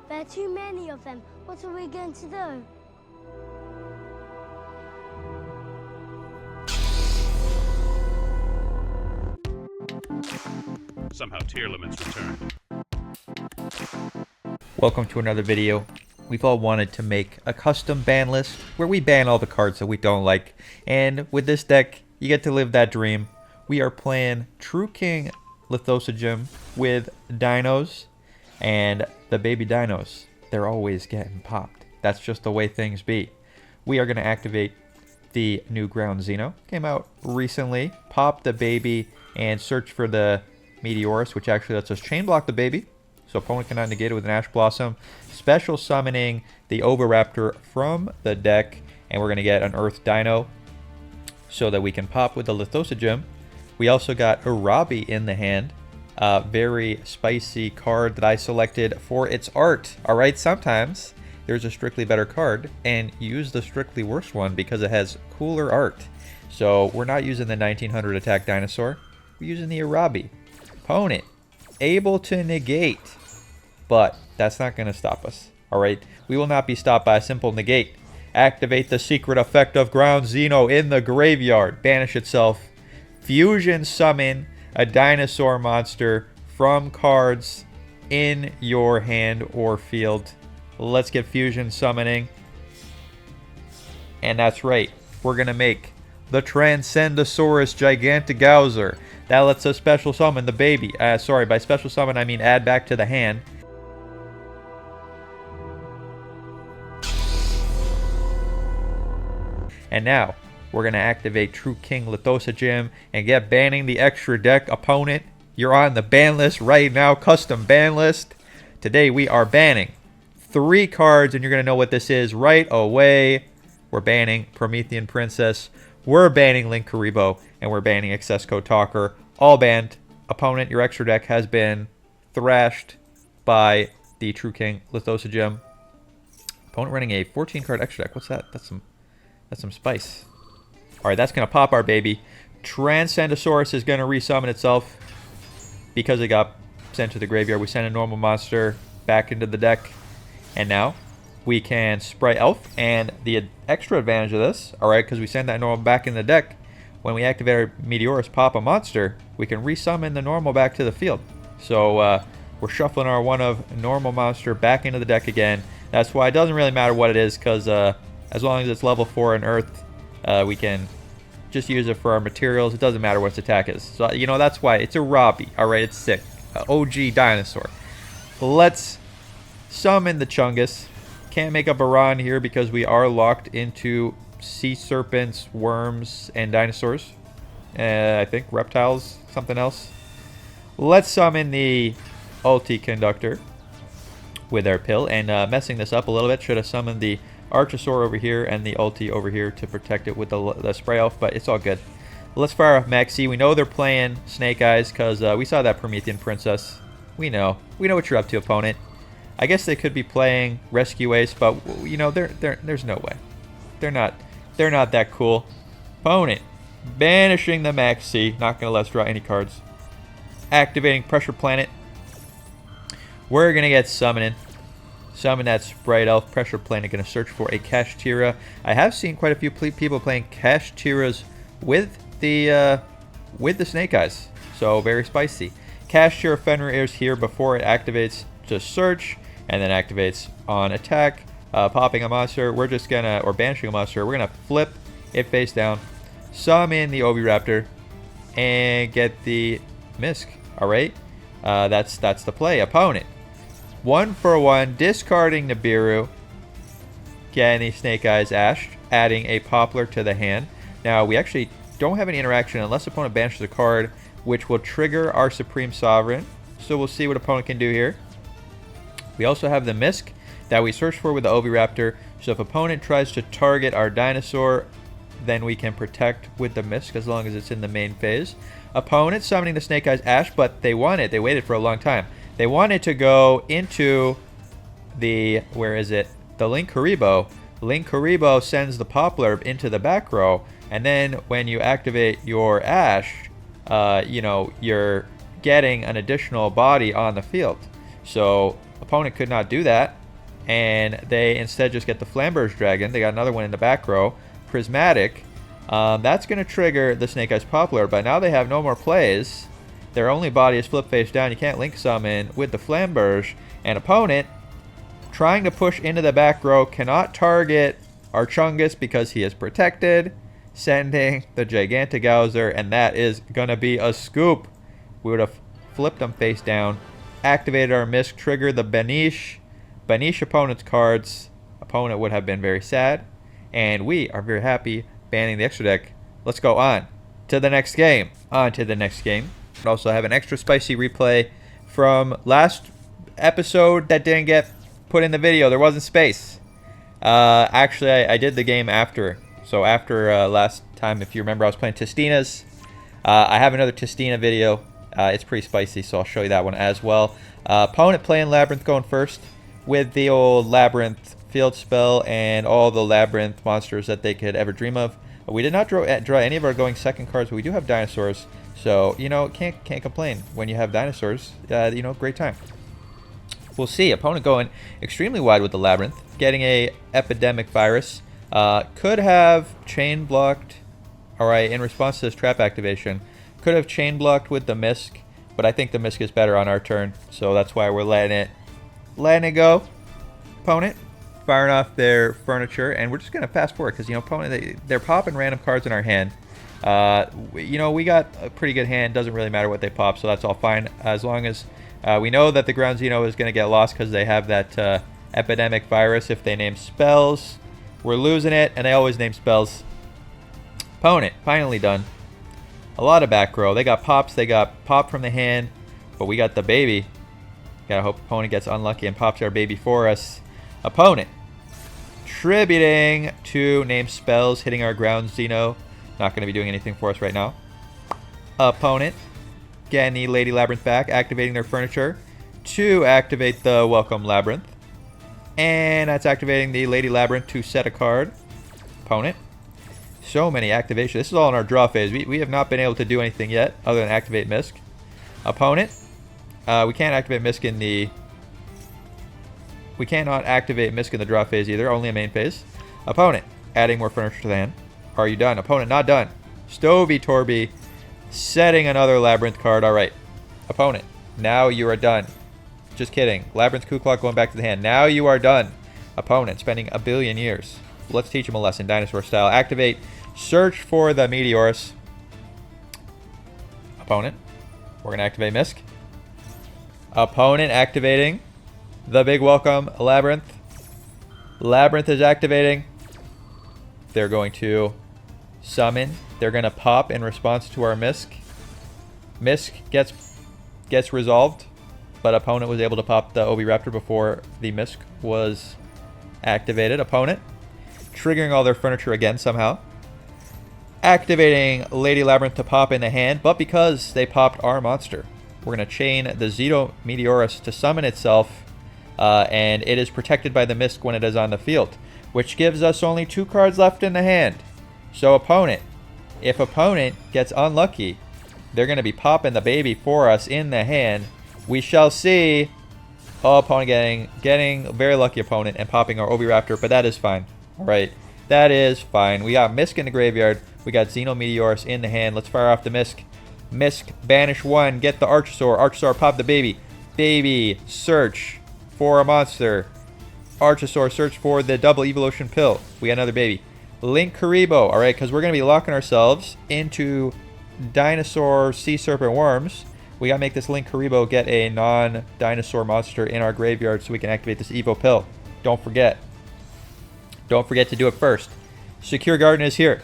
There are too many of them. What are we going to do? Somehow tier limits return. Welcome to another video. We've all wanted to make a custom ban list where we ban all the cards that we don't like. And with this deck, you get to live that dream. We are playing True King Lithosogem with dinos, and the baby dinos, they're always getting popped. That's just the way things be. We are going to activate the new Ground Xeno. Came out recently. Pop the baby and search for the Meteorus, which actually lets us chain block the baby, so opponent cannot negate it with an Ash Blossom. Special summoning the Oviraptor from the deck, and we're going to get an Earth Dino so that we can pop with the Lithosogem. We also got Arabi in the hand. Very spicy card that I selected for its art. Alright, sometimes there's a strictly better card, and use the strictly worse one because it has cooler art. So we're not using the 1900 attack Dinosaur. We're using the Arabi. Opponent able to negate, but that's not going to stop us. Alright, we will not be stopped by a simple negate. Activate the secret effect of Ground Xeno in the graveyard. Banish itself. Fusion summon a dinosaur monster from cards in your hand or field. Let's get fusion summoning. And that's right, we're going to make the Transcendosaurus Gigantagowser. That lets us special summon the baby. Sorry, by special summon I mean add back to the hand. And now, we're going to activate True King Lithosogem and get banning the extra deck. Opponent, you're on the ban list right now, custom ban list. Today we are banning 3 cards, and you're going to know what this is right away. We're banning Promethean Princess, we're banning Linkuriboh, and we're banning Accesscode Talker. All banned. Opponent, your extra deck has been thrashed by the True King Lithosogem. Opponent running a 14 card extra deck. What's that? That's some spice. Alright, that's going to pop our baby. Transcendosaurus is going to resummon itself because it got sent to the graveyard. We sent a normal monster back into the deck. And now we can Sprite Elf. And the extra advantage of this, alright, because we send that normal back in the deck, when we activate our Meteorus, pop a monster, we can resummon the normal back to the field. So we're shuffling our one of normal monster back into the deck again. That's why it doesn't really matter what it is, because as long as it's level 4 in Earth, we can just use it for our materials. It doesn't matter what its attack is. So, you know, that's why it's a Arabi. Alright, it's sick. OG Dinosaur. Let's summon the Chungus. Can't make up a Baron here because we are locked into sea serpents, worms, and dinosaurs. I think reptiles, something else. Let's summon the Ulti Conductor with our pill. And messing this up a little bit, should have summoned the Archosaur over here and the Ulti over here to protect it with the Spray Elf, but it's all good. Let's fire off Maxi. We know they're playing Snake Eyes because we saw that Promethean Princess. We know what you're up to, opponent. I guess they could be playing Rescue Ace, but you know there's no way. They're not that cool. Opponent banishing the Maxi. Not gonna let us draw any cards. Activating Pressure Planet. We're gonna get summoning. Summon that Sprite Elf. Pressure Planet gonna search for a Kashtira. I have seen quite a few people playing Kashtiras with the Snake Eyes, so very spicy. Kashtira Fenrir is here before it activates to search, and then activates on attack, popping a monster. We're just gonna, or banishing a monster. We're gonna flip it face down, summon the Oviraptor, and get the Misk. All right, that's the play. Opponent, 1 for 1, discarding Nibiru, getting the Snake Eyes Ash, adding a Poplar to the hand. Now we actually don't have any interaction unless opponent banishes a card, which will trigger our Supreme Sovereign. So we'll see what opponent can do here. We also have the Misk that we search for with the Oviraptor. So if opponent tries to target our dinosaur, then we can protect with the Misk as long as it's in the main phase. Opponent summoning the Snake Eyes Ash, but they waited for a long time. They wanted to go into the, where is it? The Linkuriboh. Linkuriboh sends the Poplar into the back row, and then when you activate your Ash, you know, you're getting an additional body on the field. So Opponent could not do that, and they instead just get the Flamberge Dragon. They got another one in the back row. Prismatic. That's going to trigger the Snake Eyes Poplar, but now they have no more plays. Their only body is flip face down. You can't link summon with the Flamberge. And opponent, trying to push into the back row, cannot target our Chungus because he is protected, sending the Gigantagowser, and that is going to be a scoop. We would have flipped them face down, activated our Misk, triggered the Banish opponent's cards. Opponent would have been very sad, and we are very happy banning the extra deck. Let's go on to the next game. We also have an extra spicy replay from last episode that didn't get put in the video. There wasn't space. Actually, I did the game after. So after last time, if you remember, I was playing Testinas. I have another Testina video. It's pretty spicy, so I'll show you that one as well. Opponent playing Labyrinth going first with the old Labyrinth field spell and all the Labyrinth monsters that they could ever dream of. We did not draw any of our going second cards, but we do have Dinosaurs. So, you know, can't complain when you have Dinosaurs. You know, great time. We'll see. Opponent going extremely wide with the Labyrinth, getting a Epidemic Virus. Could have chain blocked. Alright, in response to this trap activation, could have chain blocked with the Misk, but I think the Misk is better on our turn, so that's why we're letting it go. Opponent firing off their furniture, and we're just going to fast forward because, you know, opponent, they're popping random cards in our hand. You know, we got a pretty good hand. Doesn't really matter what they pop, so that's all fine as long as we know that the Ground Xeno is going to get lost because they have that Epidemic Virus. If they name spells, we're losing it, and they always name spells. Opponent finally done. A lot of back row. They got pops. They got pop from the hand, but we got the baby. Gotta hope opponent gets unlucky and pops our baby for us. Opponent tributing to name spells, hitting our Ground Xeno. Not going to be doing anything for us right now. Opponent getting the Lady Labyrinth back, activating their furniture to activate the Welcome Labyrinth. And that's activating the Lady Labyrinth to set a card. Opponent. So many activations. This is all in our draw phase. We have not been able to do anything yet other than activate Misk. Opponent. We can't activate Misk in the... We cannot activate Misk in the draw phase either. Only a main phase. Opponent. Adding more furniture to the hand. Are you done? Opponent not done. Stovey Torby setting another Labyrinth card. Alright. Opponent. Now you are done. Just kidding. Labyrinth Coup Clock going back to the hand. Now you are done. Opponent spending a billion years. Let's teach him a lesson. Dinosaur style. Activate. Search for the Meteorus. Opponent. We're going to activate Misk. Opponent activating the big welcome Labyrinth. Labyrinth is activating. They're going to summon. They're going to pop in response to our Misk. Misk gets resolved, but opponent was able to pop the Oviraptor before the Misk was activated. Opponent triggering all their furniture again somehow. Activating Lady Labyrinth to pop in the hand, but because they popped our monster, we're going to chain the Xeno Meteorus to summon itself, and it is protected by the Misk when it is on the field, which gives us only 2 cards left in the hand. So opponent, if opponent gets unlucky, they're going to be popping the baby for us in the hand. We shall see. Oh, opponent getting very lucky opponent and popping our Oviraptor, but that is fine. All right, that is fine. We got Misk in the graveyard. We got Xeno Meteorus in the hand. Let's fire off the Misk. Misk, banish 1. Get the Archosaur. Archosaur, pop the baby. Baby, search for a monster. Archosaur, search for the double evolution pill. We got another baby. Link Karibo. All right, because we're going to be locking ourselves into Dinosaur, Sea Serpent, Worms. We got to make this Link Karibo get a non-dinosaur monster in our graveyard so we can activate this Evo pill. Don't forget. Don't forget to do it first. Secure Garden is here.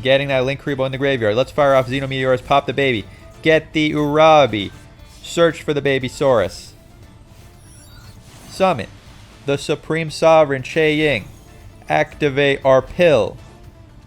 Getting that Link Karibo in the graveyard. Let's fire off Xeno Meteorus, pop the baby. Get the Urabi. Search for the Baby Saurus. Summon the Supreme Sovereign Che Ying. Activate our pill.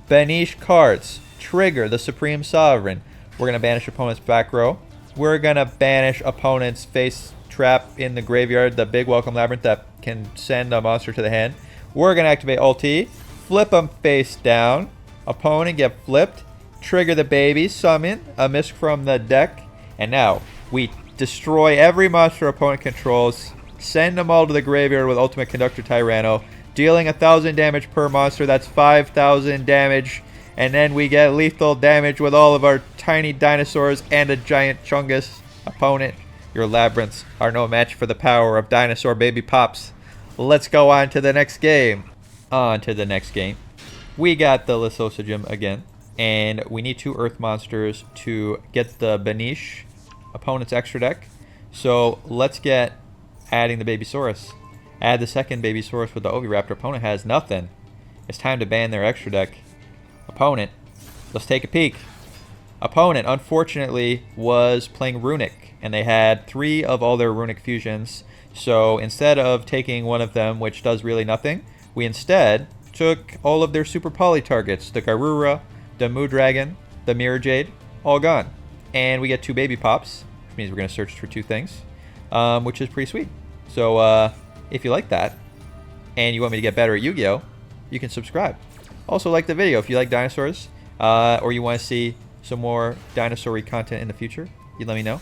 Banish cards. Trigger the Supreme Sovereign. We're going to banish opponent's back row. We're going to banish opponent's face trap in the graveyard. The big welcome labyrinth that can send a monster to the hand. We're going to activate ulti. Flip them face down. Opponent get flipped. Trigger the baby. Summon a Misk from the deck. And now we destroy every monster opponent controls. Send them all to the graveyard with Ultimate Conductor Tyranno, dealing 1,000 damage per monster. That's 5,000 damage. And then we get lethal damage with all of our tiny dinosaurs and a giant Chungus. Opponent, your labyrinths are no match for the power of Dinosaur Baby Pops. Let's go on to the next game. On to the next game. We got the Lithosa Gym again. And we need 2 Earth monsters to get the Banish, opponent's extra deck. So let's get adding the Babysaurus. Add the second Babysaurus with the Oviraptor. Opponent has nothing. It's time to ban their extra deck. Opponent, let's take a peek. Opponent, unfortunately, was playing Runic, and they had 3 of all their Runic fusions. So instead of taking one of them, which does really nothing, we instead took all of their Super Poly targets. The Garura, the Moo Dragon, the Mirror Jade, all gone. And we get 2 Baby Pops, which means we're going to search for 2 things, which is pretty sweet. So if you like that, and you want me to get better at Yu-Gi-Oh, you can subscribe. Also like the video if you like dinosaurs, or you want to see some more dinosaur-y content in the future. You let me know.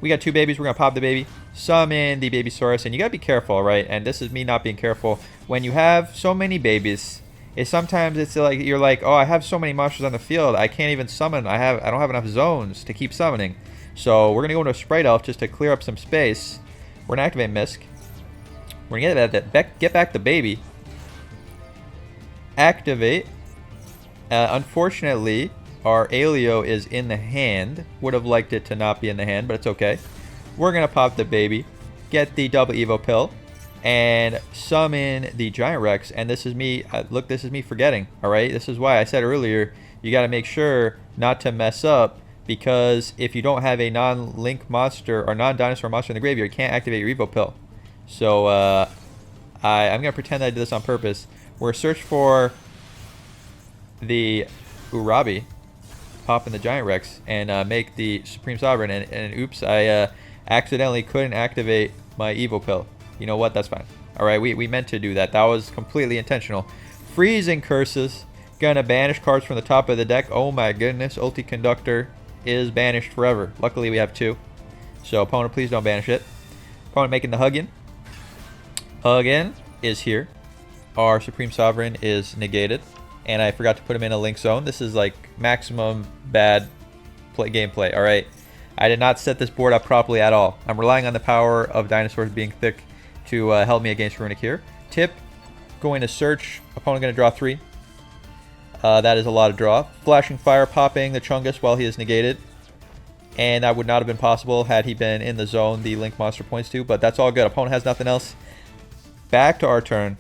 We got 2 babies. We're going to pop the baby, summon the Babysaurus, and you got to be careful, right? And this is me not being careful. When you have so many babies, sometimes it's like you're like, oh, I have so many monsters on the field, I can't even summon. I don't have enough zones to keep summoning. So we're going to go into a Sprite Elf just to clear up some space. We're going to activate Misk. We're going to get back the baby. Activate. Unfortunately, our Alio is in the hand. Would have liked it to not be in the hand, but it's okay. We're going to pop the baby, get the double Evo pill, and summon the Giant Rex. And this is me. Look, this is me forgetting. All right. This is why I said earlier, you got to make sure not to mess up, because if you don't have a non-link monster or non-dinosaur monster in the graveyard, you can't activate your Evo pill. So I'm going to pretend that I did this on purpose. We're search for the Urabi, pop in the Giant Rex, and make the Supreme Sovereign. And oops, I accidentally couldn't activate my Evo pill. You know what? That's fine. All right, we meant to do that. That was completely intentional. Freezing Curses. Gonna banish cards from the top of the deck. Oh my goodness. Ulti Conductor is banished forever. Luckily, we have 2. So, opponent, please don't banish it. Opponent making the Huggin. Huggin is here. Our Supreme Sovereign is negated. And I forgot to put him in a link zone. This is like maximum bad gameplay. All right. I did not set this board up properly at all. I'm relying on the power of dinosaurs being thick to help me against Runic here. Tip, going to search. Opponent going to draw 3. That is a lot of draw. Flashing Fire, popping the Chungus while he is negated. And that would not have been possible had he been in the zone the link monster points to. But that's all good. Opponent has nothing else. Back to our turn.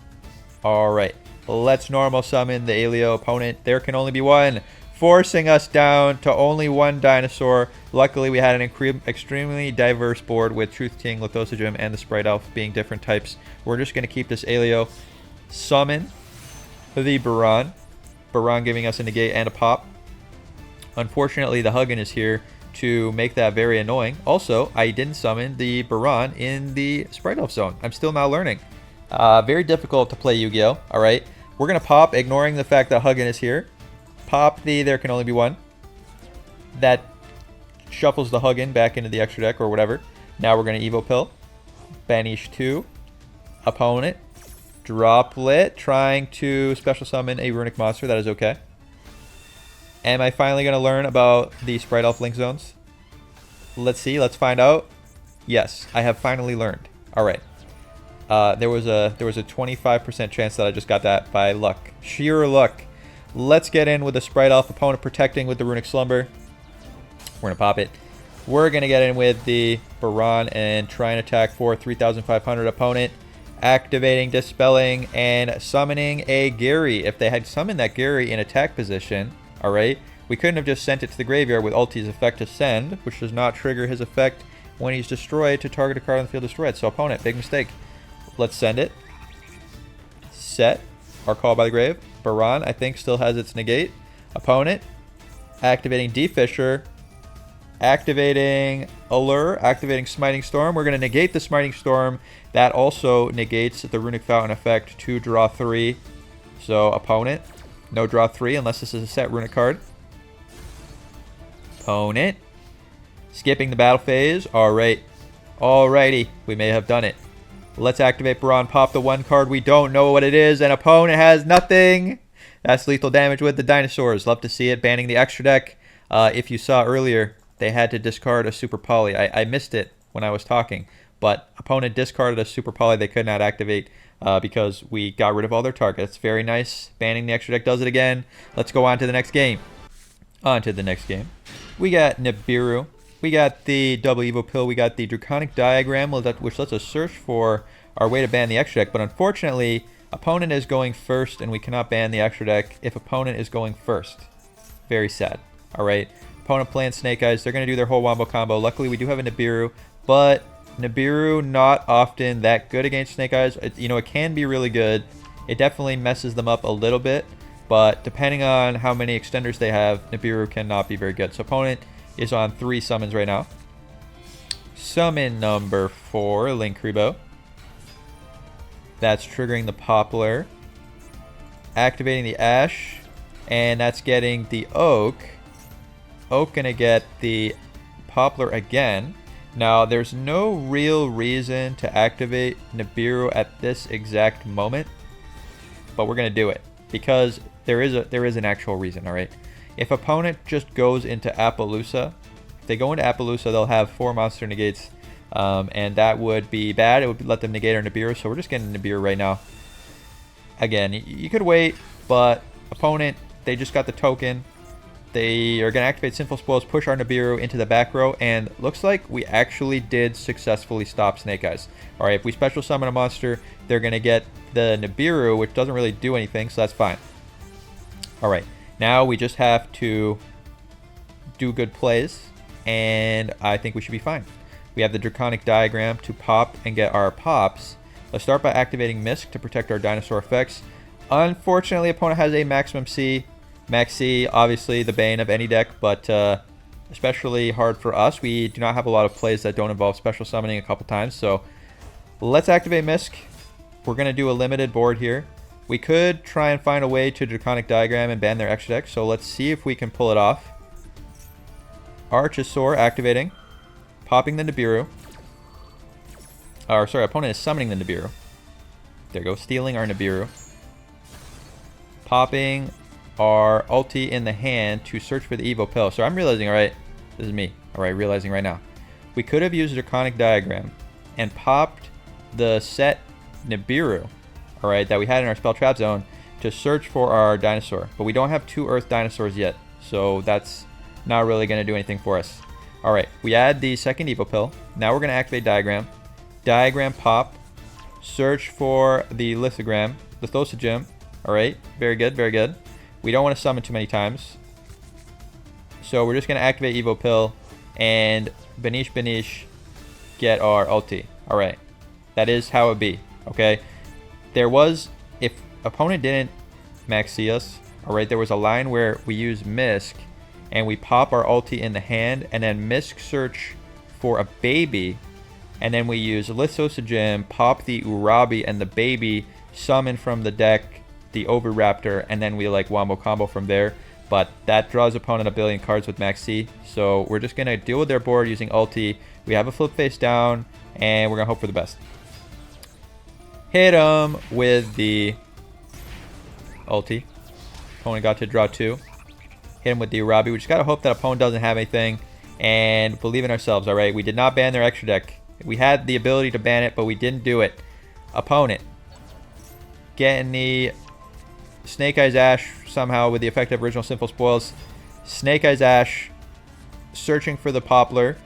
All right. Let's normal summon the Alio. Opponent, there can only be 1. Forcing us down to only 1 dinosaur. Luckily, we had an extremely diverse board with Truth King, Lithosa Gym, and the Sprite Elf being different types. We're just going to keep this Alio. Summon the Baron. Baron giving us a negate and a pop. Unfortunately, the Huggin is here to make that very annoying. Also, I didn't summon the Baron in the Sprite Elf zone. I'm still now learning. Very difficult to play Yu-Gi-Oh! Alright, we're going to pop, ignoring the fact that Huggin is here. Pop the there can only be 1. That shuffles the Huggin back into the extra deck or whatever. Now we're going to Evo Pill. Banish 2. Opponent. Droplet. Trying to special summon a Runic monster. That is okay. Am I finally going to learn about the Sprite Elf link zones? Let's see. Let's find out. Yes, I have finally learned. Alright. There was a 25% chance that I just got that by luck. Sheer luck. Let's get in with the Sprite Elf. Opponent protecting with the Runic Slumber. We're going to pop it. We're going to get in with the Baron and try and attack for 3,500. Opponent activating, dispelling, and summoning a Gary. If they had summoned that Gary in attack position, alright, we couldn't have just sent it to the graveyard with Ulti's effect to send, which does not trigger his effect when he's destroyed to target a card on the field destroyed. So opponent, big mistake. Let's send it. Set. Our Call by the Grave. Baron, I think, still has its negate. Opponent. Activating D-Fisher. Activating Allure. Activating Smiting Storm. We're going to negate the Smiting Storm. That also negates the Runic Fountain effect to draw 3. So, opponent. No draw 3 unless this is a set Runic card. Opponent. Skipping the battle phase. Alright. Alrighty. We may have done it. Let's activate Baron, pop the one card. We don't know what it is, and opponent has nothing. That's lethal damage with the Dinosaurs. Love to see it. Banning the extra deck. If you saw earlier, they had to discard a Super Poly. I missed it when I was talking, but opponent discarded a Super Poly they could not activate because we got rid of all their targets. Very nice. Banning the extra deck does it again. Let's go on to the next game. On to the next game. We got Nibiru. We got the double Evo Pill. We got the Draconic Diagram, which lets us search for our way to ban the extra deck. But unfortunately, opponent is going first, and we cannot ban the extra deck if opponent is going first. Very sad. All right. Opponent playing Snake Eyes. They're going to do their whole wombo combo. Luckily, we do have a Nibiru, but Nibiru not often that good against Snake Eyes. It can be really good. It definitely messes them up a little bit, but depending on how many extenders they have, Nibiru cannot be very good. So opponent is on 3 summons right now. Summon number 4, Linkribo. That's triggering the Poplar. Activating the Ash. And that's getting the Oak. Oak gonna get the Poplar again. Now, there's no real reason to activate Nibiru at this exact moment, but we're gonna do it because there is an actual reason, all right? If opponent just goes into Appaloosa, if they go into Appaloosa, they'll have 4 monster negates, and that would be bad. It would let them negate our Nibiru, so we're just getting Nibiru right now. Again, you could wait, but opponent, they just got the token. They are going to activate Sinful Spoils, push our Nibiru into the back row, and looks like we actually did successfully stop Snake Eyes. All right, if we special summon a monster, they're going to get the Nibiru, which doesn't really do anything, so that's fine. All right. Now we just have to do good plays, and I think we should be fine. We have the Draconic Diagram to pop and get our pops. Let's start by activating Misk to protect our Dinosaur effects. Unfortunately, opponent has a Maximum C. Max C, obviously the bane of any deck, but especially hard for us. We do not have a lot of plays that don't involve special summoning a couple times, so let's activate Misk. We're going to do a limited board here. We could try and find a way to Draconic Diagram and ban their extra deck, so let's see if we can pull it off. Archosaur activating. Popping the Nibiru. Or, sorry, opponent is summoning the Nibiru. There we go, stealing our Nibiru. Popping our ulti in the hand to search for the Evo Pill. So I'm realizing, alright, this is me. Alright, realizing right now. We could have used Draconic Diagram and popped the set Nibiru, alright, that we had in our spell trap zone to search for our Dinosaur. But we don't have 2 Earth Dinosaurs yet, so that's not really going to do anything for us. Alright, we add the second Evo Pill. Now we're going to activate Diagram. Diagram pop. Search for the Lithosogem. Alright, very good, very good. We don't want to summon too many times. So we're just going to activate Evo Pill and Banish get our ulti. Alright, that is how it be, okay? There was, if opponent didn't max see us, alright, there was a line where we use Misk and we pop our ulti in the hand and then Misk search for a baby, and then we use Lithosogem, pop the Urabi and the baby, summon from the deck the Oviraptor, and then we like wombo combo from there. But that draws opponent a billion cards with Max C, so we're just gonna deal with their board using ulti. We have a flip face down, and we're gonna hope for the best. Hit him with the ulti. Opponent got to draw 2. Hit him with the Urabi. We just gotta hope that opponent doesn't have anything, and believe in ourselves. All right, we did not ban their extra deck. We had the ability to ban it, but we didn't do it. Opponent getting the Snake Eyes Ash somehow with the effect of original Sinful Spoils. Snake Eyes Ash searching for the Poplar.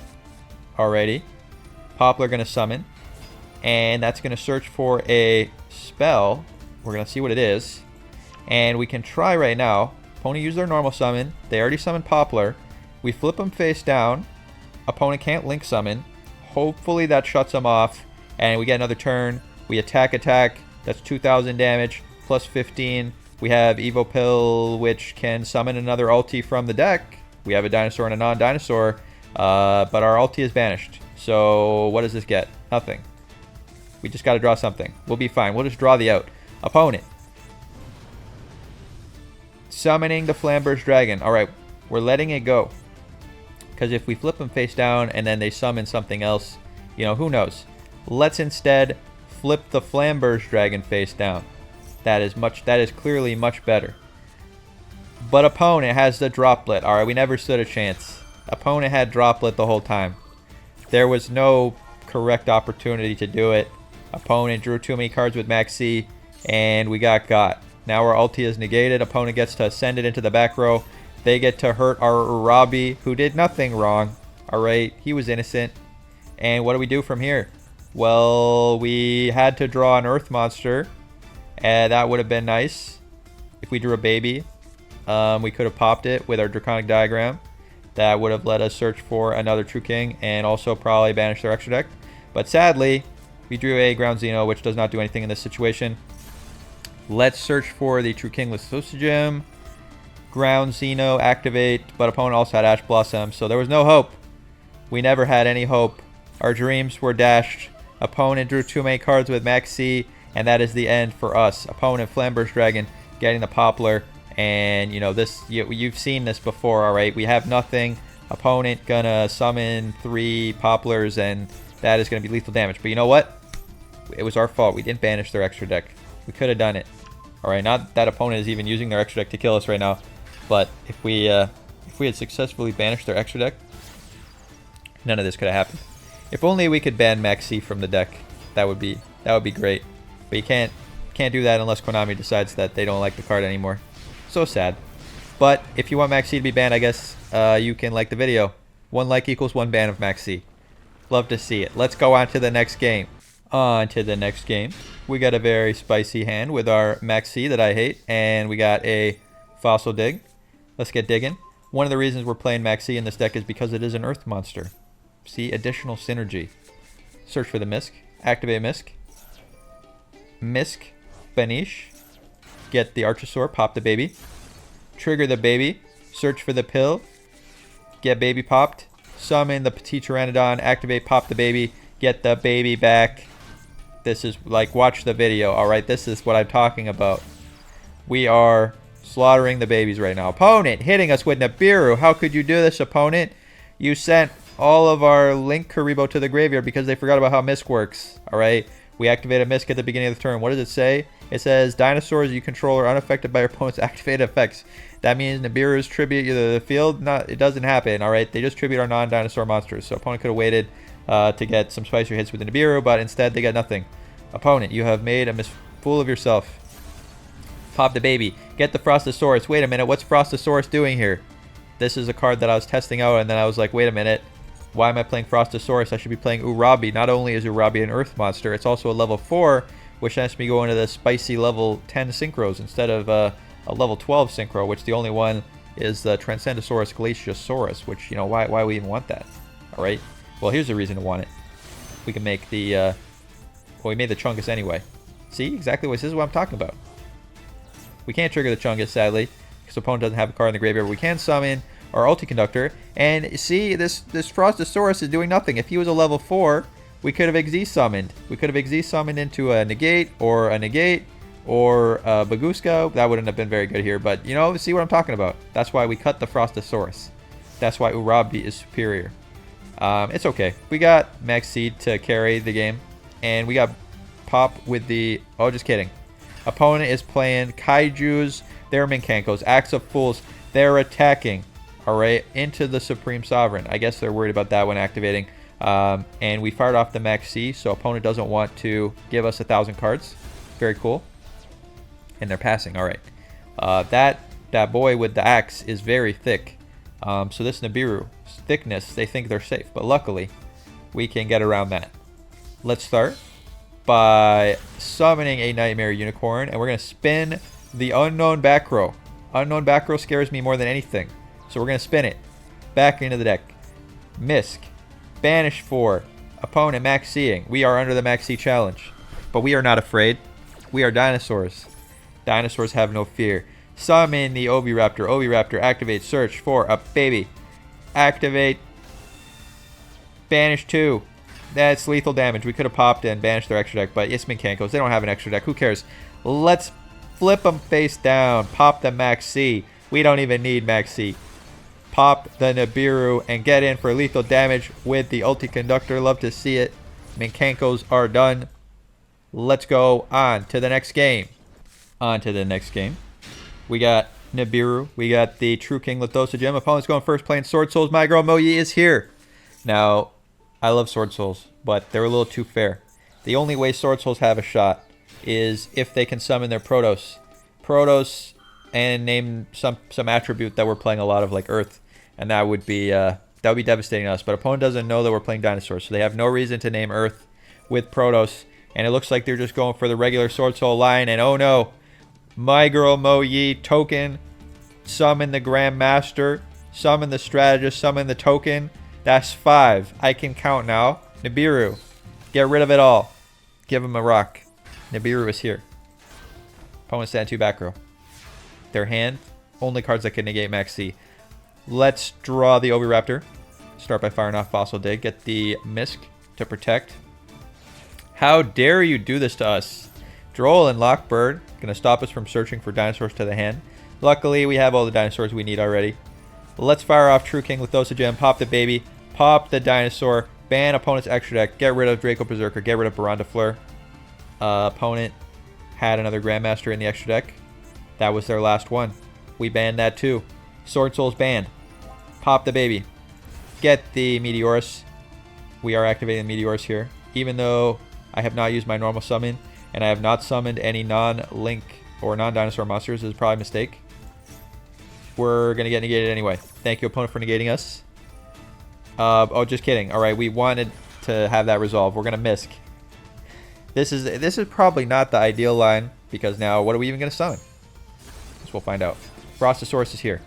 Alrighty. Poplar going to summon. And that's going to search for a spell. We're going to see what it is. And we can try right now. Opponent used their normal summon. They already summoned Poplar. We flip them face down. Opponent can't link summon. Hopefully that shuts them off. And we get another turn. We attack. That's 2,000 damage. Plus 15. We have Evo Pill, which can summon another ulti from the deck. We have a Dinosaur and a non-Dinosaur, but our ulti is banished. So what does this get? Nothing. We just got to draw something. We'll be fine. We'll just draw the out. Opponent summoning the Flamberge Dragon. All right, we're letting it go. Because if we flip them face down and then they summon something else, who knows? Let's instead flip the Flamberge Dragon face down. That is clearly much better. But opponent has the Droplet. Alright, we never stood a chance. Opponent had Droplet the whole time. There was no correct opportunity to do it. Opponent drew too many cards with Max C, and we got. Now our ulti is negated. Opponent gets to send it into the back row. They get to hurt our Urabi, who did nothing wrong. Alright, he was innocent. And what do we do from here? Well, we had to draw an Earth Monster. And that would have been nice if we drew a baby. We could have popped it with our Draconic Diagram. That would have let us search for another True King and also probably banish their extra deck. But sadly, we drew a Ground Xeno, which does not do anything in this situation. Let's search for the True King Lithosa Gem. Ground Xeno, activate, but opponent also had Ash Blossom, so there was no hope. We never had any hope. Our dreams were dashed. Opponent drew too many cards with Max C, and that is the end for us. Opponent Flamberge Dragon getting the Poplar, and you know this. You've seen this before, all right? We have nothing. Opponent gonna summon 3 Poplars, and that is gonna be lethal damage. But you know what? It was our fault. We didn't banish their extra deck. We could have done it. All right, not that opponent is even using their extra deck to kill us right now, but if we had successfully banished their extra deck, none of this could have happened. If only we could ban Max C from the deck. That would be great. But you can't do that unless Konami decides that they don't like the card anymore. So sad. But if you want Max C to be banned, I guess you can like the video. 1 like equals 1 ban of Max C. Love to see it. Let's go on to the next game. On to the next game. We got a very spicy hand with our Max C that I hate, and we got a Fossil Dig. Let's get digging. One of the reasons we're playing Max C in this deck is because it is an Earth Monster. See, additional synergy. Search for the Misk. Activate Misk. Misk. Banish. Get the Archosaur. Pop the baby. Trigger the baby. Search for the pill. Get baby popped. Summon the Petit Pteranodon. Activate, pop the baby. Get the baby back. This is like, watch the video. Alright, this is what I'm talking about. We are slaughtering the babies right now. Opponent hitting us with Nibiru. How could you do this, opponent? You sent all of our Link Karibo to the graveyard because they forgot about how Misk works. Alright, we activate a Misk at the beginning of the turn. What does it say? It says dinosaurs you control are unaffected by your opponent's activated effects. That means Nibiru's tribute either the field. Not, it doesn't happen. Alright, they just tribute our non-dinosaur monsters. So opponent could have waited to get some spicier hits with the Nibiru, but instead they got nothing. Opponent, you have made a fool of yourself. Pop the baby. Get the Frostosaurus. Wait a minute, what's Frostosaurus doing here? This is a card that I was testing out, and then I was like, wait a minute. Why am I playing Frostosaurus? I should be playing Urabi. Not only is Urabi an Earth monster, it's also a level 4, which lets me go into the spicy level 10 synchros instead of a level 12 synchro, which the only one is the Transcendosaurus Glaciosaurus, which, you know, why we even want that? Alright? Well, here's the reason to want it. We can make the, well, we made the Chungus anyway. See? Exactly what this is what I'm talking about. We can't trigger the Chungus, sadly, because the opponent doesn't have a card in the graveyard. We can summon our Ulti Conductor, and see, this Frostosaurus is doing nothing. If he was a level 4, we could have Xyz summoned. We could have Xyz summoned into a Negate, or a Baguska. That wouldn't have been very good here, but, you know, see what I'm talking about. That's why we cut the Frostosaurus. That's why Urabi is superior. It's okay. We got Max Seed to carry the game, and we got Pop with the... Oh, just kidding. Opponent is playing Kaijus. They're Minkankos. Axe of Fools. They're attacking. Alright, into the Supreme Sovereign. I guess they're worried about that when activating. And we fired off the Max C, so opponent doesn't want to give us 1,000 cards. Very cool. And they're passing. Alright. That boy with the axe is very thick. So this Nibiru thickness, they think they're safe. But luckily, we can get around that. Let's start by summoning a Nightmare Unicorn. And we're going to spin the Unknown Back Row. Unknown Back Row scares me more than anything. So we're going to spin it back into the deck. Misk. Banish 4. Opponent Max Seeing. We are under the Max C challenge. But we are not afraid. We are dinosaurs. Dinosaurs have no fear. Summon the Oviraptor. Oviraptor, activate. Search for a baby. Activate. Banish 2. That's lethal damage. We could have popped and banished their extra deck, but it's Minkankos. They don't have an extra deck. Who cares? Let's flip them face down. Pop the Max C. We don't even need Max C. Pop the Nibiru and get in for lethal damage with the Ulti Conductor. Love to see it. Minkankos are done. Let's go on to the next game. On to the next game. We got Nibiru. We got the True King Lithosa Gem. Opponent's going first playing Sword Souls. My girl Moyi is here. Now, I love Sword Souls, but they're a little too fair. The only way Sword Souls have a shot is if they can summon their Protos. Protos and name some attribute that we're playing a lot of, like Earth. And that would be devastating to us. But opponent doesn't know that we're playing Dinosaur, so they have no reason to name Earth with Protos. And it looks like they're just going for the regular Sword Soul line. And oh no, my girl Mo Yi token, summon the Grandmaster, summon the Strategist, summon the token. That's 5. I can count now. Nibiru, get rid of it all. Give him a rock. Nibiru is here. Opponent stand 2 back row. Their hand, only cards that can negate Max C. Let's draw the Oviraptor. Start by firing off Fossil Dig. Get the Misk to protect. How dare you do this to us? Droll and Lockbird going to stop us from searching for dinosaurs to the hand. Luckily, we have all the dinosaurs we need already. Let's fire off True King Lithosa Gem. Pop the baby. Pop the dinosaur. Ban opponent's extra deck. Get rid of Draco Berserker. Get rid of Baron de Fleur. Opponent had another Grandmaster in the extra deck. That was their last one. We banned that too. Sword Souls banned. Pop the baby. Get the Meteorus. We are activating the Meteorus here. Even though I have not used my normal summon, and I have not summoned any non-Link or non-Dinosaur monsters, is probably a mistake. We're going to get negated anyway. Thank you, opponent, for negating us. Oh, just kidding. All right, we wanted to have that resolve. We're going to Misk. This is probably not the ideal line, because now what are we even going to summon? Guess we'll find out. Frostosaurus is here.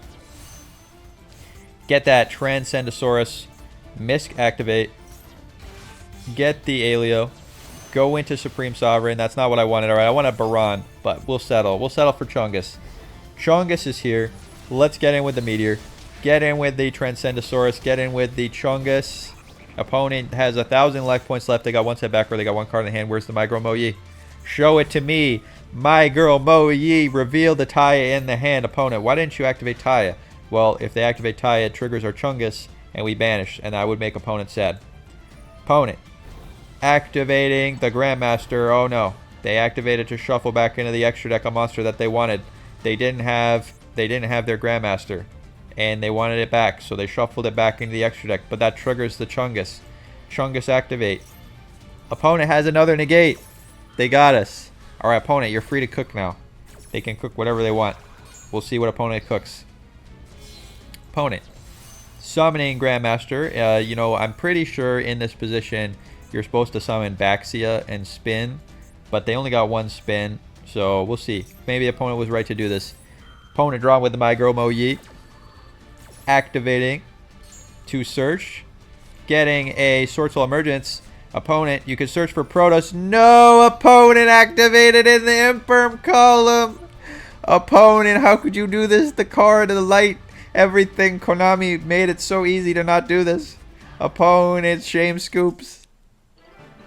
Get that Transcendosaurus. Misk activate. Get the Alio. Go into Supreme Sovereign. That's not what I wanted. All right, I want a Baron, but we'll settle. We'll settle for Chungus. Chungus is here. Let's get in with the Meteor. Get in with the Transcendosaurus. Get in with the Chungus. Opponent has 1,000 life points left. They got one set back where they got one card in the hand. Where's the My Girl Mo Yi? Show it to me. My Girl Mo Yi. Reveal the Taya in the hand. Opponent, why didn't you activate Taya? Well, if they activate Taya, it triggers our Chungus, and we banish, and that would make opponent sad. Opponent activating the Grandmaster. Oh no, they activated to shuffle back into the extra deck a monster that they wanted. They didn't have their Grandmaster, and they wanted it back, so they shuffled it back into the extra deck. But that triggers the Chungus. Chungus activate. Opponent has another negate. They got us. All right, opponent, you're free to cook now. They can cook whatever they want. We'll see what opponent cooks. Opponent summoning Grandmaster. You know, I'm pretty sure in this position you're supposed to summon Baxia and spin, but they only got one spin, so we'll see. Maybe opponent was right to do this. Opponent drawn with the My Girl Mo Yi. Activating to search. Getting a Sword Soul Emergence. Opponent, you can search for Protoss. No! Opponent activated in the Imperm column. Opponent, how could you do this? The card, the light, everything. Konami made it so easy to not do this. Opponent, shame scoops.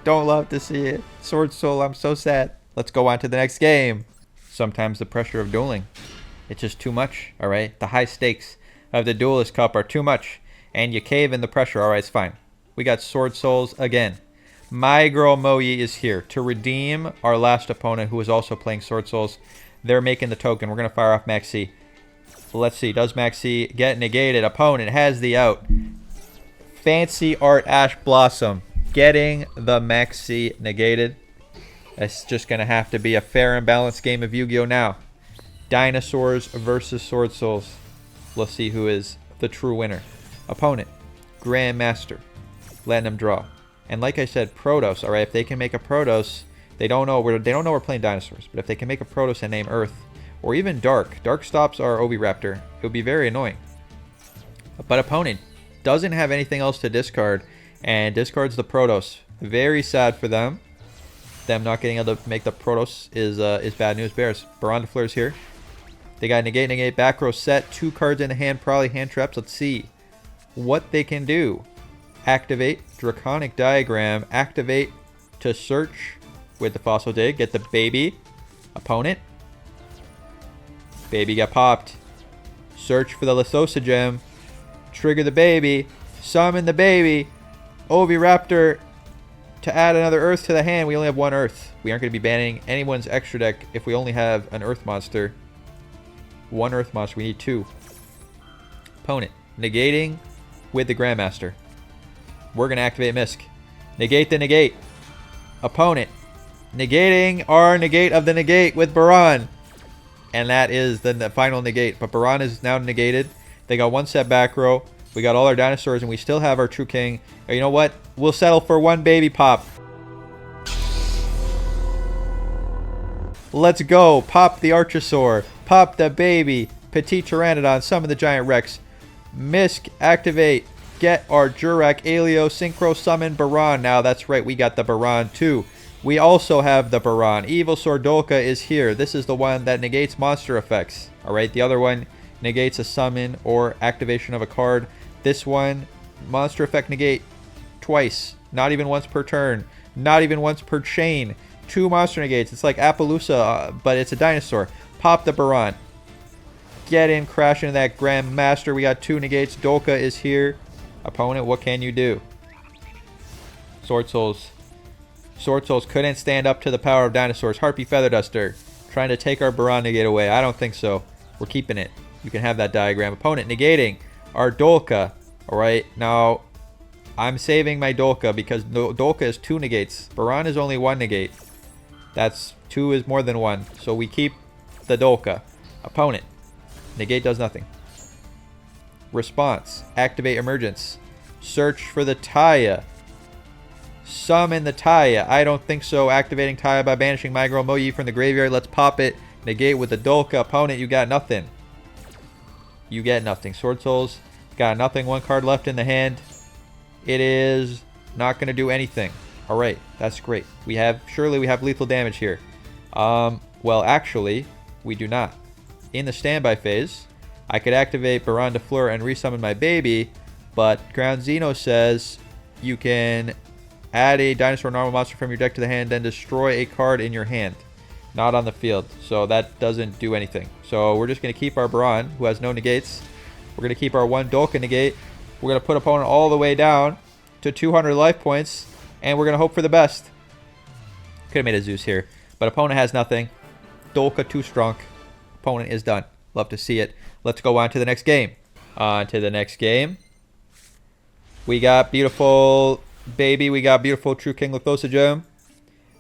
Don't love to see it. Sword Soul, I'm so sad. Let's go on to the next game. Sometimes the pressure of dueling, it's just too much, alright? The high stakes of the Duelist Cup are too much, and you cave in the pressure. Alright, it's fine. We got Sword Souls again. My Girl Mo Yi is here to redeem our last opponent who is also playing Sword Souls. They're making the token. We're going to fire off Maxi. Let's see. Does Maxi get negated? Opponent has the out. Fancy Art Ash Blossom. Getting the Maxi negated. It's just going to have to be a fair and balanced game of Yu-Gi-Oh! Now. Dinosaurs versus Sword Souls. Let's see who is the true winner. Opponent. Grandmaster. Letting them draw. And like I said, Protoss. Alright, if they can make a Protoss, they don't know we're playing dinosaurs. But if they can make a Protoss and name Earth, or even Dark. Dark stops our Oviraptor. It would be very annoying. But opponent doesn't have anything else to discard, and discards the Protoss. Very sad for them. Them not getting able to make the Protoss is bad news bears. Baron de Fleur's here. They got negate, back row set. 2 cards in the hand, probably hand traps. Let's see what they can do. Activate Draconic Diagram. Activate to search with the Fossil Dig. Get the baby. Opponent. Baby got popped. Search for the Lithosa Gem. Trigger the baby. Summon the baby. Oviraptor. to add another Earth to the hand. We only have one Earth. We aren't going to be banning anyone's extra deck if we only have an Earth monster. One Earth monster. We need two. Opponent. Negating with the Grandmaster. We're going to activate Misk. Negate the negate. Opponent. Negating our negate of the negate with Baron. And that is the final negate. But Baron is now negated. They got one set back row. We got all our dinosaurs and we still have our true king. You know what? We'll settle for one baby pop. Let's go. Pop the Archosaur. Pop the baby. Petite Pteranodon. Summon the Giant Rex. Misk. Activate. Get our Jurak, Yugioh, Synchro, Summon, Baron. Now that's right. We got the Baron too. We also have the Baron. Evil Sordolka is here. This is the one that negates monster effects. Alright, the other one negates a summon or activation of a card. This one, monster effect negate twice. Not even once per turn. Not even once per chain. Two monster negates. It's like Appaloosa, but it's a dinosaur. Pop the Baron. Get in, crash into that Grandmaster. We got two negates. Dolka is here. Opponent, what can you do? Sword Souls. Sword Souls couldn't stand up to the power of dinosaurs. Harpy Feather Duster. Trying to take our Baron negate away. I don't think so. We're keeping it. You can have that diagram. Opponent negating our Dolka. Alright, now I'm saving my Dolka because Dolka is two negates. Baron is only one negate. That's two is more than one. So we keep the Dolka. Opponent. Negate does nothing. Response. Activate Emergence. Search for the Taya. Summon the Taya. I don't think so. Activating Taya by banishing my girl Moyi from the graveyard. Let's pop it. Negate with the Dolka. Opponent, you got nothing. You get nothing. Sword Souls got nothing. One card left in the hand. It is not going to do anything. Alright, that's great. Surely we have lethal damage here. Well, actually, we do not. In the standby phase, I could activate Baron de Fleur and resummon my baby, but Ground Xeno says you can add a dinosaur normal monster from your deck to the hand, then destroy a card in your hand. Not on the field, so that doesn't do anything. So we're just going to keep our Baron, who has no negates. We're going to keep our one Dolka negate. We're going to put opponent all the way down to 200 life points, and we're going to hope for the best. Could have made a Zeus here, but opponent has nothing. Dolka too strong. Opponent is done. Love to see it. Let's go on to the next game. On to the next game. We got beautiful baby. We got beautiful True King Lithosa Gem.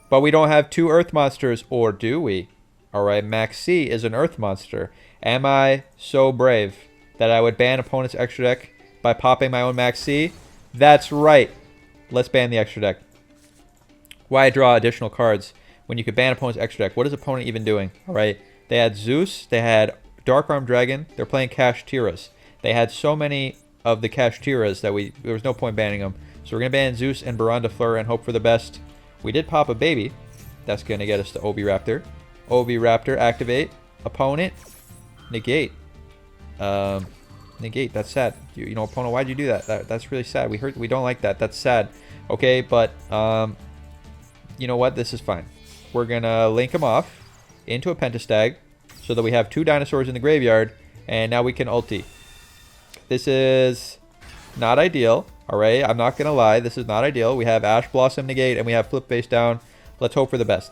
But we don't have two Earth monsters, or do we? Alright, Max C is an Earth monster. Am I so brave that I would ban opponent's extra deck by popping my own Max C? That's right. Let's ban the extra deck. Why draw additional cards when you could ban opponent's extra deck? What is opponent even doing? Alright, they had Zeus. They had Dark Arm Dragon. They're playing Cash Tiras. They had so many of the Cash Tiras that there was no point banning them. So we're going to ban Zeus and Baron de Fleur and hope for the best. We did pop a baby. That's going to get us to Oviraptor. Oviraptor, activate. Opponent, negate. Negate, that's sad. You know, opponent, why'd you do that? That's really sad. We don't like that. That's sad. Okay, but you know what? This is fine. We're going to link them off into a Pentastag so that we have two dinosaurs in the graveyard, and now we can ulti. This is not ideal. Alright, I'm not going to lie. This is not ideal. We have Ash Blossom negate, and we have flip face down. Let's hope for the best.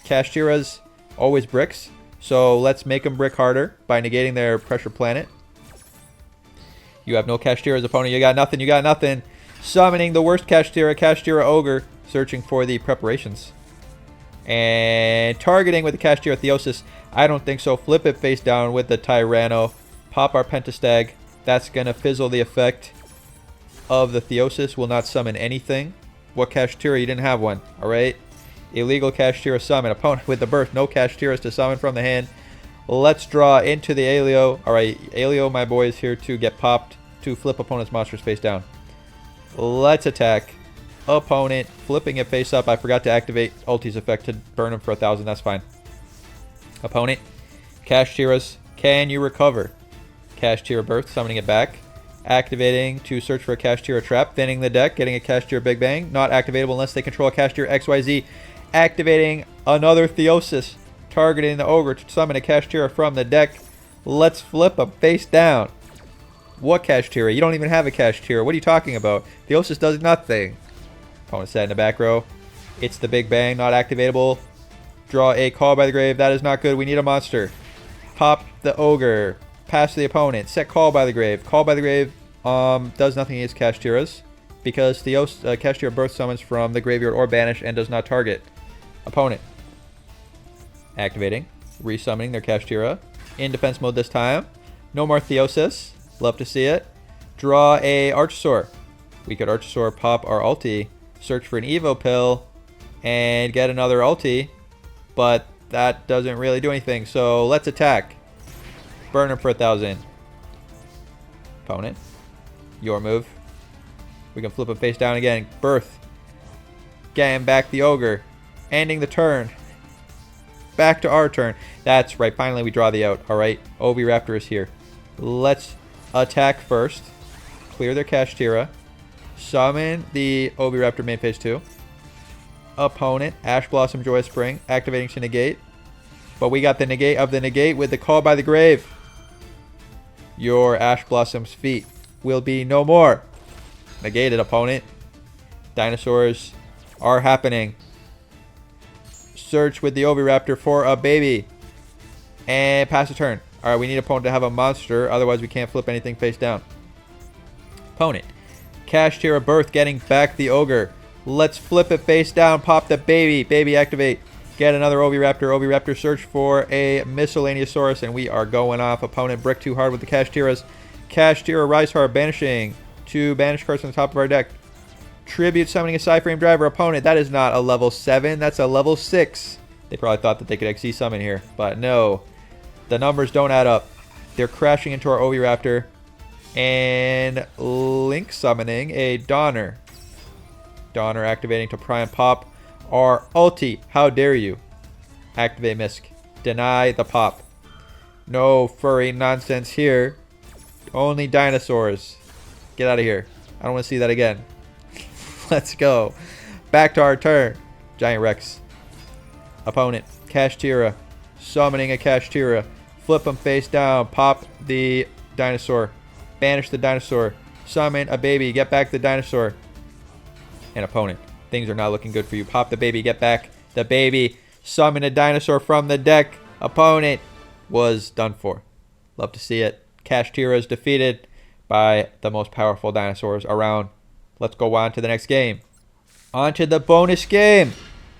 Cash Tiras always bricks, so let's make them brick harder by negating their Pressure Planet. You have no Cash Tiras, opponent. You got nothing. You got nothing. Summoning the worst Cash Tira Ogre, searching for the preparations. And targeting with the Cash Tira Theosis. I don't think so. Flip it face down with the Tyranno. Pop our Pentastag. That's going to fizzle the effect of the Theosis. Will not summon anything. What Cash Tira? You didn't have one. Alright. Illegal Cash Tira summon. Opponent with the birth. No Cash Tiras to summon from the hand. Let's draw into the Yugioh. Alright. Yugioh, my boy, is here to get popped to flip opponent's monsters face down. Let's attack. Opponent flipping it face up. I forgot to activate ulti's effect to burn him for 1,000. That's fine. Opponent. Cash Tiras. Can you recover? Cash Tira birth. Summoning it back. Activating to search for a Cash Tira trap. Thinning the deck. Getting a Cash Tira Big Bang. Not activatable unless they control a Cash Tira XYZ. Activating another Theosis. Targeting the Ogre to summon a Cash Tira from the deck. Let's flip him face down. What Cash Tira? You don't even have a Cash Tira. What are you talking about? Theosis does nothing. Opponent set in the back row. It's the Big Bang, not activatable. Draw a Call by the Grave. That is not good. We need a monster. Pop the Ogre. Pass to the opponent. Set Call by the Grave. Call by the Grave does nothing against Kashtiras because Theos Kashtira birth summons from the graveyard or banish and does not target opponent. Activating. Resummoning their Kashtira. In defense mode this time. No more Theosis. Love to see it. Draw a Archosaur. We could Archosaur pop our ulti. Search for an Evo pill. And get another ulti. But that doesn't really do anything. So let's attack. Burn him for 1,000. Opponent. Your move. We can flip him face down again. Birth. Getting back the Ogre. Ending the turn. Back to our turn. That's right. Finally we draw the out. Alright. Oviraptor is here. Let's attack first. Clear their Kashtira. Summon the Oviraptor main phase 2. Opponent. Ash Blossom Joyous Spring. Activating to negate. But we got the negate of the negate with the Call by the Grave. Your Ash Blossom's feet will be no more. Negated, opponent. Dinosaurs are happening. Search with the Oviraptor for a baby. And pass the turn. Alright, we need opponent to have a monster. Otherwise, we can't flip anything face down. Opponent. Kashtira Birth getting back the Ogre. Let's flip it face down. Pop the baby. Baby activate. Get another Oviraptor. Oviraptor search for a Miscellaneousaurus. And we are going off. Opponent brick too hard with the Kashtiras. Kashtira Rise Heart banishing 2 banish cards on the top of our deck. Tribute summoning a Psyframe Driver. Opponent. That is not a level 7. That's a level 6. They probably thought that they could XC summon here. But no. The numbers don't add up. They're crashing into our Oviraptor. And Link summoning a Donner. Donner activating to pry and pop our ulti. How dare you? Activate Misk. Deny the pop. No furry nonsense here. Only dinosaurs. Get out of here. I don't want to see that again. Let's go. Back to our turn. Giant Rex. Opponent. Kashtira. Summoning a Kashtira. Flip them face down. Pop the dinosaur. Banish the dinosaur. Summon a baby. Get back the dinosaur. And opponent. Things are not looking good for you. Pop the baby. Get back the baby. Summon a dinosaur from the deck. Opponent was done for. Love to see it. Kashtira is defeated by the most powerful dinosaurs around. Let's go on to the next game. On to the bonus game.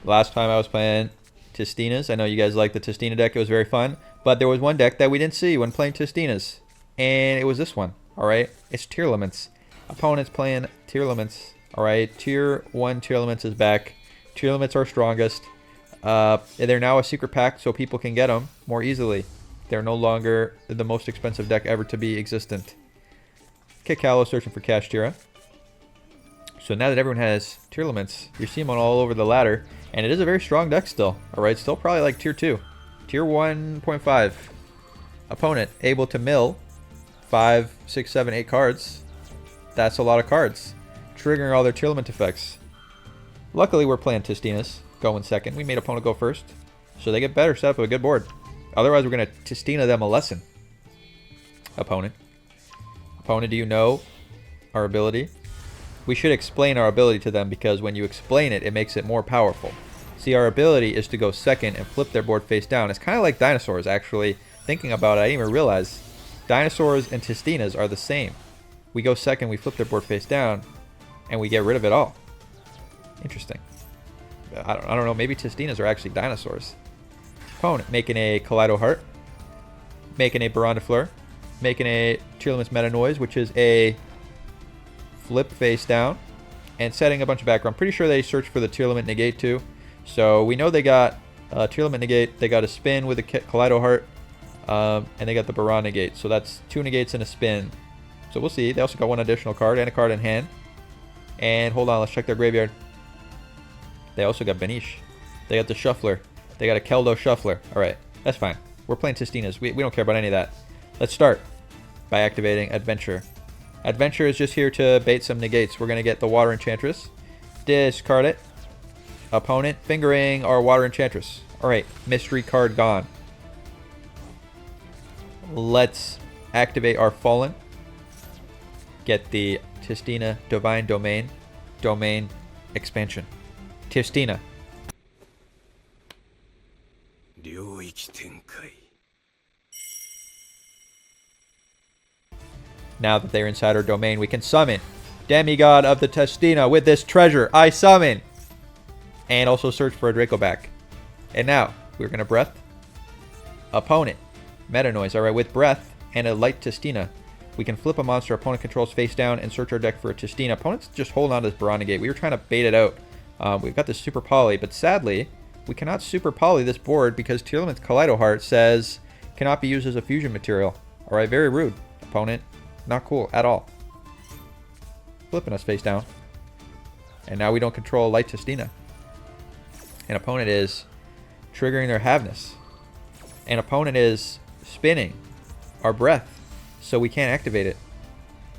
Last time I was playing Tistinas. I know you guys liked the Tistina deck. It was very fun. But there was one deck that we didn't see when playing Tistinas. And it was this one. Alright. It's Tier Limits. Opponents playing Tier Limits. Alright. Tier 1 Tier Limits is back. Tier Limits are strongest. They're now a secret pack so people can get them more easily. They're no longer the most expensive deck ever to be existent. Kikalo searching for Kashtira. So now that everyone has Tier Limits, you're seeing them all over the ladder. And it is a very strong deck still. Alright, still probably like Tier 2. Tier 1.5. Opponent able to mill 5, 6, 7, 8 cards. That's a lot of cards. Triggering all their Tier Limit effects. Luckily, we're playing Tistinas. Going second. We made opponent go first. So they get better set up with a good board. Otherwise, we're going to Tistina them a lesson. Opponent. Opponent, do you know our ability? We should explain our ability to them because when you explain it, it makes it more powerful. See, our ability is to go second and flip their board face down. It's kind of like dinosaurs, actually. Thinking about it, I didn't even realize. Dinosaurs and Tistinas are the same. We go second, we flip their board face down, and we get rid of it all. Interesting. I don't know, maybe Tistinas are actually dinosaurs. Opponent making a Kaleido Heart. Making a Baron de Fleur. Making a Tier Limits Meta Noise, which is a flip face down. And setting a bunch of background. Pretty sure they searched for the Tier Limit Negate too. So we know they got Tier Limit Negate. They got a spin with a Kaleido Heart. And they got the Baron Negate. So that's 2 negates and a spin. So we'll see. They also got 1 additional card and a card in hand. And hold on, let's check their graveyard. They also got Banish. They got the Shuffler. They got a Keldo Shuffler. Alright, that's fine. We're playing Tistinas. We don't care about any of that. Let's start by activating Adventure. Adventure is just here to bait some negates. We're going to get the Water Enchantress. Discard it. Opponent fingering our Water Enchantress. Alright, mystery card gone. Let's activate our Fallen. Get the Tistina Divine Domain. Domain expansion. Tistina. 領域展開 Now that they're inside our domain, we can summon Demigod of the Testina with this treasure. I summon! And also search for a Draco back. And now, we're going to Breath. Opponent. Meta Noise. Alright, with Breath and a Light Testina, we can flip a monster opponent controls face down and search our deck for a Testina. Opponents just hold on to this Baron Negate. We were trying to bait it out. We've got this Super Poly, but sadly, we cannot Super Poly this board because Tearlament's Kaleido Heart says cannot be used as a fusion material. Alright, very rude, opponent. Not cool at all. Flipping us face down. And now we don't control Light Testina. An opponent is triggering their Havness. An opponent is spinning our Breath, so we can't activate it.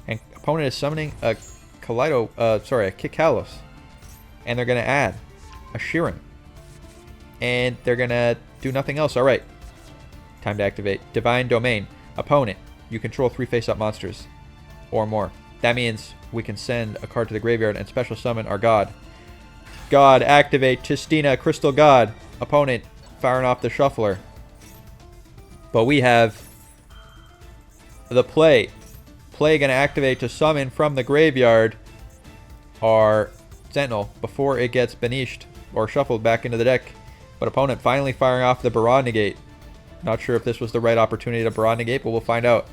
And opponent is summoning a Kikalos. And they're going to add a Shirin. And they're going to do nothing else. Alright. Time to activate. Divine Domain. Opponent. You control 3 face-up monsters. Or more. That means we can send a card to the graveyard and special summon our god. God, activate Testina, Crystal God. Opponent, firing off the Shuffler. But we have the Play. Play going to activate to summon from the graveyard our Sentinel before it gets banished or shuffled back into the deck. But opponent finally firing off the Baron Negate. Not sure if this was the right opportunity to Baron Negate, but we'll find out.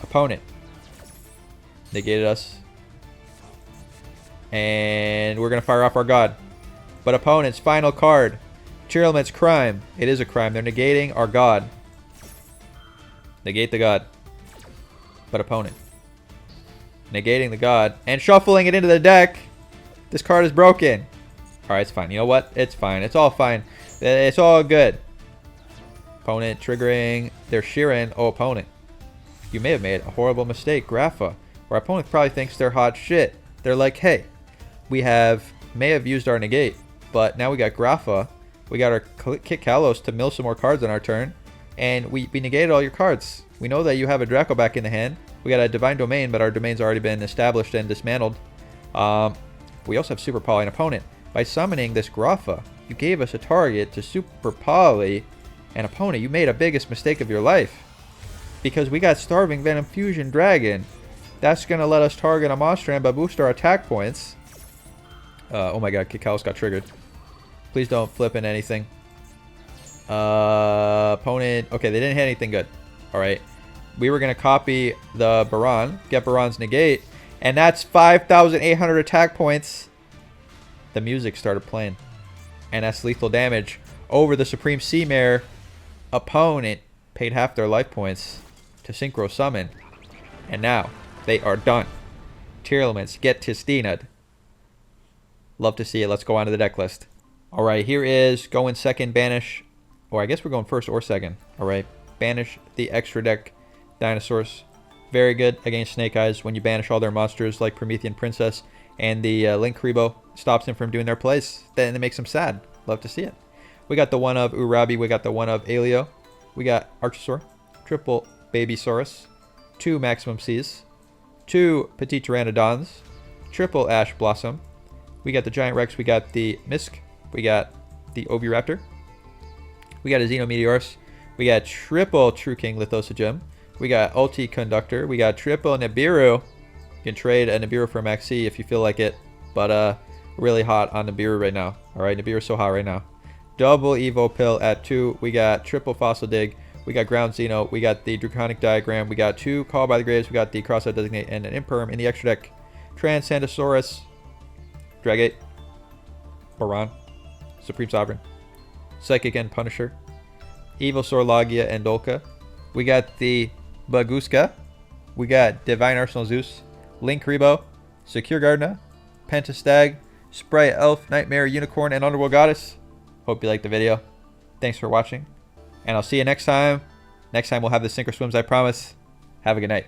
Opponent negated us. And we're going to fire off our god. But opponent's final card. Tearlament's Crime. It is a crime. They're negating our god. Negate the god. But opponent negating the god and shuffling it into the deck. This card is broken. Alright, it's fine. You know what? It's fine. It's all fine. It's all good. Opponent triggering their Shirin. Oh, opponent. You may have made a horrible mistake, Grapha. Our opponent probably thinks they're hot shit. They're like, hey, we may have used our negate, but now we got Grapha. We got our Kikalos to mill some more cards on our turn, and we negated all your cards. We know that you have a Draco back in the hand. We got a Divine Domain, but our domain's already been established and dismantled. We also have Super Poly an opponent. By summoning this Grapha, you gave us a target to Super Poly an opponent. You made a biggest mistake of your life. Because we got Starving Venom Fusion Dragon. That's going to let us target a monster and boost our attack points. Oh my god, Kikalos got triggered. Please don't flip in anything. Opponent. Okay, they didn't hit anything good. Alright. We were going to copy the Baron. Get Baron's negate. And that's 5,800 attack points. The music started playing. And that's lethal damage over the Supreme Sea Mare. Opponent paid half their life points to Synchro Summon. And now they are done. Tearlaments get Testina'd. Love to see it. Let's go on to the deck list. Alright, here is going second, banish. Or I guess we're going first or second. Alright, banish the extra deck Dinosaurs. Very good against Snake Eyes when you banish all their monsters like Promethean Princess and the Link Kribo. Stops them from doing their plays. Then it makes them sad. Love to see it. We got the one of Urabi. We got the one of Alio. We got Archosaur. Triple Babysaurus. 2 Maximum Seas. 2 Petite Pteranodons. Triple Ash Blossom. We got the Giant Rex. We got the Misk. We got the Oviraptor. We got a Xenometeorus. We got triple True King Lithosa Gem. We got Ulti Conductor. We got triple Nibiru. You can trade a Nibiru for Maxi if you feel like it. But really hot on Nibiru right now. Alright, Nibiru's so hot right now. Double Evo Pill at 2. We got triple Fossil Dig. We got Ground Xeno. We got the Draconic Diagram. We got 2 Call by the Graves. We got the Cross-Out Designate and an Imperm in the extra deck. Transcendosaurus. Dragate. Baron. Supreme Sovereign. Psychic and Punisher. Evilsaur, Logia, and Dolka. We got the Baguska. We got Divine Arsenal Zeus. Link Rebo. Secure Gardener. Pentastag. Sprite Elf, Nightmare, Unicorn, and Underworld Goddess. Hope you liked the video. Thanks for watching. And I'll see you next time. Next time we'll have the Synchro Swims, I promise. Have a good night.